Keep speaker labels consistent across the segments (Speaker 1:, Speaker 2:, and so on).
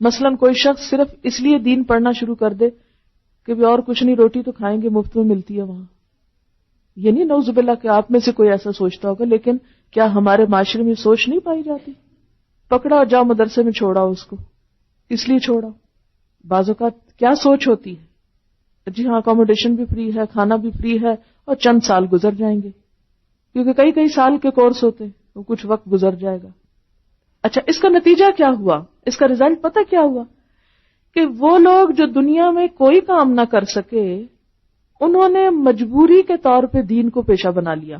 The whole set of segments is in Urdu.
Speaker 1: مثلاً کوئی شخص صرف اس لیے دین پڑھنا شروع کر دے کہ بھی اور کچھ نہیں، روٹی تو کھائیں گے، مفت میں ملتی ہے وہاں. یہ نہیں نعوذ باللہ کہ آپ میں سے کوئی ایسا سوچتا ہوگا، لیکن کیا ہمارے معاشرے میں سوچ نہیں پائی جاتی؟ پکڑا اور جاؤ مدرسے میں چھوڑا اس کو. اس لیے چھوڑا. بعض اوقات کیا سوچ ہوتی ہے، جی ہاں اکوموڈیشن بھی فری ہے، کھانا بھی فری ہے، اور چند سال گزر جائیں گے، کیونکہ کئی سال کے کورس ہوتے ہیں، تو کچھ وقت گزر جائے گا. اچھا، اس کا نتیجہ کیا ہوا؟ اس کا رزلٹ پتہ کیا ہوا؟ کہ وہ لوگ جو دنیا میں کوئی کام نہ کر سکے، انہوں نے مجبوری کے طور پہ دین کو پیشہ بنا لیا.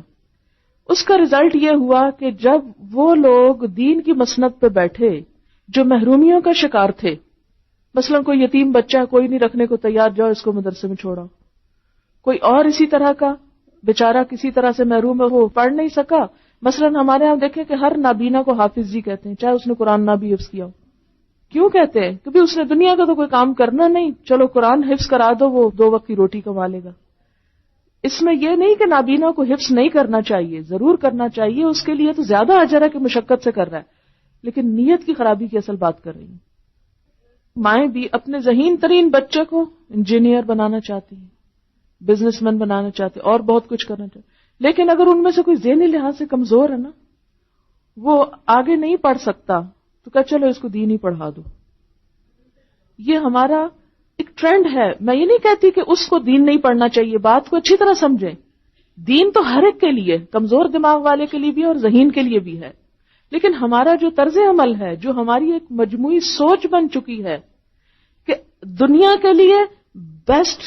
Speaker 1: اس کا رزلٹ یہ ہوا کہ جب وہ لوگ دین کی مسند پہ بیٹھے جو محرومیوں کا شکار تھے، مثلا کوئی یتیم بچہ کوئی نہیں رکھنے کو تیار، جاؤ اس کو مدرسے میں چھوڑا. کوئی اور اسی طرح کا بیچارہ کسی طرح سے محروم ہے، وہ پڑھ نہیں سکا. مثلا ہمارے یہاں دیکھیں کہ ہر نابینا کو حافظ جی کہتے ہیں، چاہے اس نے قرآن نہ بھی حفظ کیا ہو. کیوں کہتے ہیں؟ کیونکہ اس نے دنیا کا تو کوئی کام کرنا نہیں، چلو قرآن حفظ کرا دو، وہ 2 وقت کی روٹی کما لے گا. اس میں یہ نہیں کہ نابینا کو حفظ نہیں کرنا چاہیے، ضرور کرنا چاہیے، اس کے لیے تو زیادہ اجر ہے کہ مشقت سے کر رہا ہے، لیکن نیت کی خرابی کی اصل بات کر رہی ہوں. مائیں بھی اپنے ذہین ترین بچے کو انجینئر بنانا چاہتی ہیں، بزنس مین بنانا چاہتے ہیں، اور بہت کچھ کرنا چاہتے ہیں، لیکن اگر ان میں سے کوئی ذہنی لحاظ سے کمزور ہے نا، وہ آگے نہیں پڑھ سکتا، تو کہ چلو اس کو دین ہی پڑھا دو. یہ ہمارا ایک ٹرینڈ ہے. میں یہ نہیں کہتی کہ اس کو دین نہیں پڑھنا چاہیے، بات کو اچھی طرح سمجھیں. دین تو ہر ایک کے لیے، کمزور دماغ والے کے لیے بھی اور ذہین کے لیے بھی ہے، لیکن ہمارا جو طرز عمل ہے، جو ہماری ایک مجموعی سوچ بن چکی ہے کہ دنیا کے لیے بیسٹ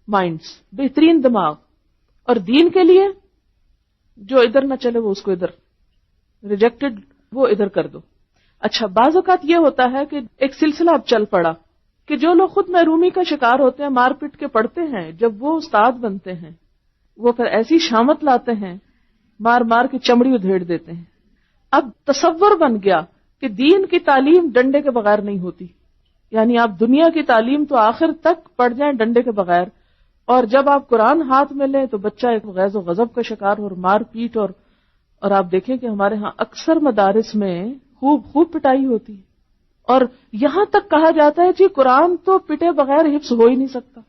Speaker 1: مائنڈز، بہترین دماغ، اور دین کے لیے جو ادھر نہ چلے وہ اس کو ادھر، ریجیکٹڈ وہ ادھر کر دو. اچھا، بعض اوقات یہ ہوتا ہے کہ ایک سلسلہ اب چل پڑا کہ جو لوگ خود محرومی کا شکار ہوتے ہیں، مار پیٹ کے پڑھتے ہیں، جب وہ استاد بنتے ہیں وہ پھر ایسی شامت لاتے ہیں، مار مار کے چمڑی ادھیڑ دیتے ہیں. اب تصور بن گیا کہ دین کی تعلیم ڈنڈے کے بغیر نہیں ہوتی، یعنی آپ دنیا کی تعلیم تو آخر تک پڑھ جائیں ڈنڈے کے بغیر، اور جب آپ قرآن ہاتھ میں لیں تو بچہ ایک غیظ و غضب کا شکار اور مار پیٹ. اور آپ دیکھیں کہ ہمارے ہاں اکثر مدارس میں خوب پٹائی ہوتی ہے، اور یہاں تک کہا جاتا ہے جی قرآن تو پٹے بغیر حفظ ہو ہی نہیں سکتا.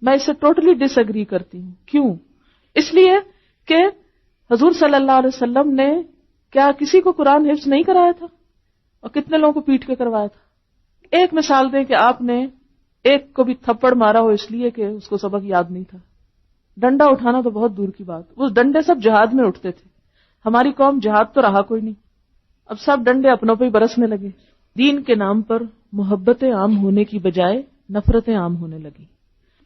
Speaker 1: میں اس سے ٹوٹلی ڈس ایگری کرتی ہوں. کیوں؟ اس لیے کہ حضور صلی اللہ علیہ وسلم نے کیا کسی کو قرآن حفظ نہیں کرایا تھا؟ اور کتنے لوگوں کو پیٹ کے کروایا تھا؟ ایک مثال دیں کہ آپ نے ایک کو بھی تھپڑ مارا ہو اس لیے کہ اس کو سبق یاد نہیں تھا. ڈنڈا اٹھانا تو بہت دور کی بات، اس ڈنڈے سب جہاد میں اٹھتے تھے. ہماری قوم جہاد تو رہا کوئی نہیں، اب سب ڈنڈے اپنوں پہ ہی برسنے لگے. دین کے نام پر محبتیں عام ہونے کی بجائے نفرتیں عام ہونے لگی.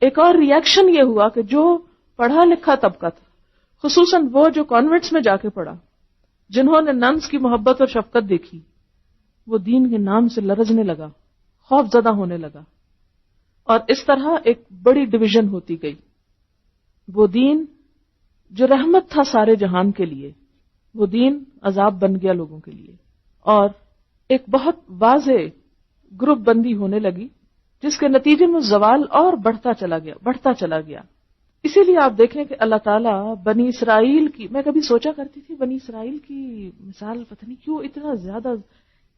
Speaker 1: ایک اور ریئیکشن یہ ہوا کہ جو پڑھا لکھا طبقہ تھا، خصوصاً وہ جو کانوینٹس میں جا کے پڑھا، جنہوں نے ننس کی محبت اور شفقت دیکھی، وہ دین کے نام سے لرزنے لگا، خوف زدہ ہونے لگا، اور اس طرح ایک بڑی ڈویژن ہوتی گئی. وہ دین جو رحمت تھا سارے جہان کے لیے، وہ دین عذاب بن گیا لوگوں کے لیے، اور ایک بہت واضح گروپ بندی ہونے لگی، جس کے نتیجے میں زوال اور بڑھتا چلا گیا. اسی لیے آپ دیکھیں کہ اللہ تعالیٰ بنی اسرائیل کی، میں کبھی سوچا کرتی تھی بنی اسرائیل کی مثال پتہ نہیں کیوں اتنا زیادہ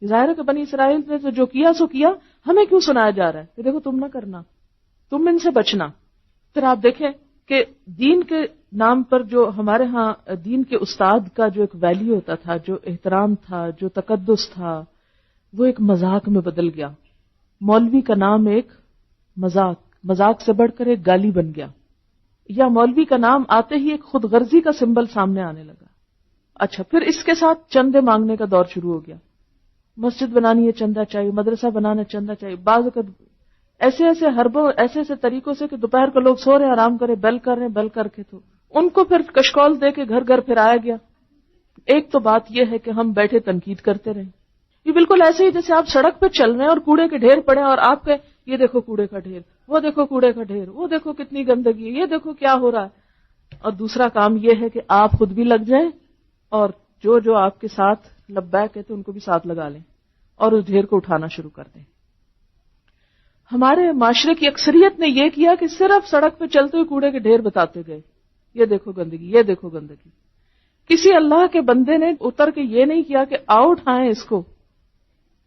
Speaker 1: ظاہر ہے کہ بنی اسرائیل نے تو جو کیا سو کیا، ہمیں کیوں سنایا جا رہا ہے کہ دیکھو تم نہ کرنا، تم ان سے بچنا. پھر آپ دیکھیں کہ دین کے نام پر جو ہمارے ہاں دین کے استاد کا جو ایک ویلیو ہوتا تھا، جو احترام تھا، جو تقدس تھا، وہ ایک مذاق میں بدل گیا. مولوی کا نام ایک مذاق سے بڑھ کر ایک گالی بن گیا، یا مولوی کا نام آتے ہی ایک خود غرضی کا سمبل سامنے آنے لگا. اچھا، پھر اس کے ساتھ چندے مانگنے کا دور شروع ہو گیا. مسجد بنانی ہے چندہ چاہیے، مدرسہ بنانا چندہ چاہیے. بعض اوقات ایسے حربوں ایسے طریقوں سے کہ دوپہر کو لوگ سو رہے ہیں آرام کرے، بیل کر رہے ہیں، بیل کر کے تو ان کو پھر کشکول دے کے گھر پھرایا گیا. ایک تو بات یہ ہے کہ ہم بیٹھے تنقید کرتے رہے. یہ بالکل ایسے ہی جیسے آپ سڑک پہ چل رہے ہیں اور کوڑے کے ڈھیر پڑے اور آپ کے یہ دیکھو کوڑے کا ڈھیر، وہ دیکھو کوڑے کا ڈھیر، وہ دیکھو کتنی گندگی ہے، یہ دیکھو کیا ہو رہا ہے. اور دوسرا کام یہ ہے کہ آپ خود بھی لگ جائیں اور جو آپ کے ساتھ لبیک کہتے ان کو بھی ساتھ لگا لیں اور اس ڈھیر کو اٹھانا شروع کر دیں. ہمارے معاشرے کی اکثریت نے یہ کیا کہ صرف سڑک پہ چلتے ہوئے کوڑے کے ڈھیر بتاتے گئے، یہ دیکھو گندگی، یہ دیکھو گندگی. کسی اللہ کے بندے نے اتر کے یہ نہیں کیا کہ آؤ اٹھائیں اس کو.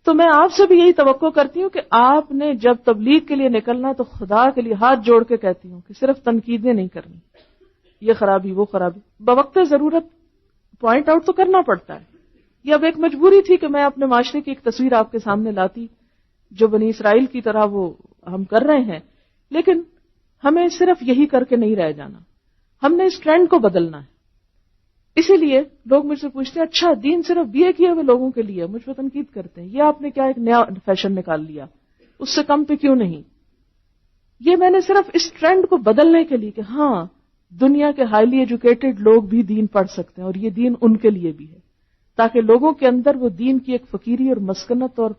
Speaker 1: تو میں آپ سے بھی یہی توقع کرتی ہوں کہ آپ نے جب تبلیغ کے لیے نکلنا تو خدا کے لیے ہاتھ جوڑ کے کہتی ہوں کہ صرف تنقیدیں نہیں کرنی، یہ خرابی وہ خرابی، بوقت ضرورت پوائنٹ آؤٹ تو کرنا پڑتا ہے. یہ اب ایک مجبوری تھی کہ میں اپنے معاشرے کی ایک تصویر آپ کے سامنے لاتی جو بنی اسرائیل کی طرح وہ ہم کر رہے ہیں، لیکن ہمیں صرف یہی کر کے نہیں رہ جانا، ہم نے اس ٹرینڈ کو بدلنا ہے. اسی لیے لوگ مجھ سے پوچھتے ہیں اچھا دین صرف بی اے کیے ہوئے لوگوں کے لیے، مجھ پہ تنقید کرتے ہیں، یہ آپ نے کیا ایک نیا فیشن نکال لیا، اس سے کم پہ کیوں نہیں. یہ میں نے صرف اس ٹرینڈ کو بدلنے کے لیے کہ ہاں دنیا کے ہائیلی ایجوکیٹڈ لوگ بھی دین پڑھ سکتے ہیں اور یہ دین ان کے لیے بھی ہے، تاکہ لوگوں کے اندر وہ دین کی ایک فقیری اور مسکنت اور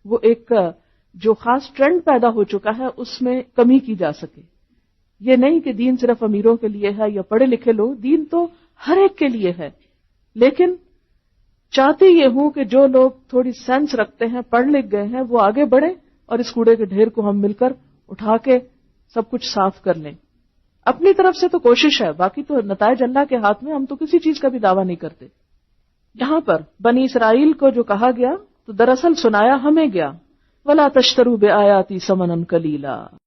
Speaker 1: وہ ایک جو خاص ٹرینڈ پیدا ہو چکا ہے اس میں کمی کی جا سکے. یہ نہیں کہ دین صرف امیروں کے لیے ہے یا پڑھے لکھے لوگ، دین تو ہر ایک کے لیے ہے، لیکن چاہتی یہ ہوں کہ جو لوگ تھوڑی سینس رکھتے ہیں، پڑھ لکھ گئے ہیں، وہ آگے بڑھیں اور اس کوڑے کے ڈھیر کو ہم مل کر اٹھا کے سب کچھ صاف کر لیں. اپنی طرف سے تو کوشش ہے، باقی تو نتائج اللہ کے ہاتھ میں، ہم تو کسی چیز کا بھی دعویٰ نہیں کرتے. یہاں پر بنی اسرائیل کو جو کہا گیا تو دراصل سنایا ہمیں گیا، وَلَا تَشْتَرُوا بِآيَاتِي ثَمَنًا قَلِيلًا.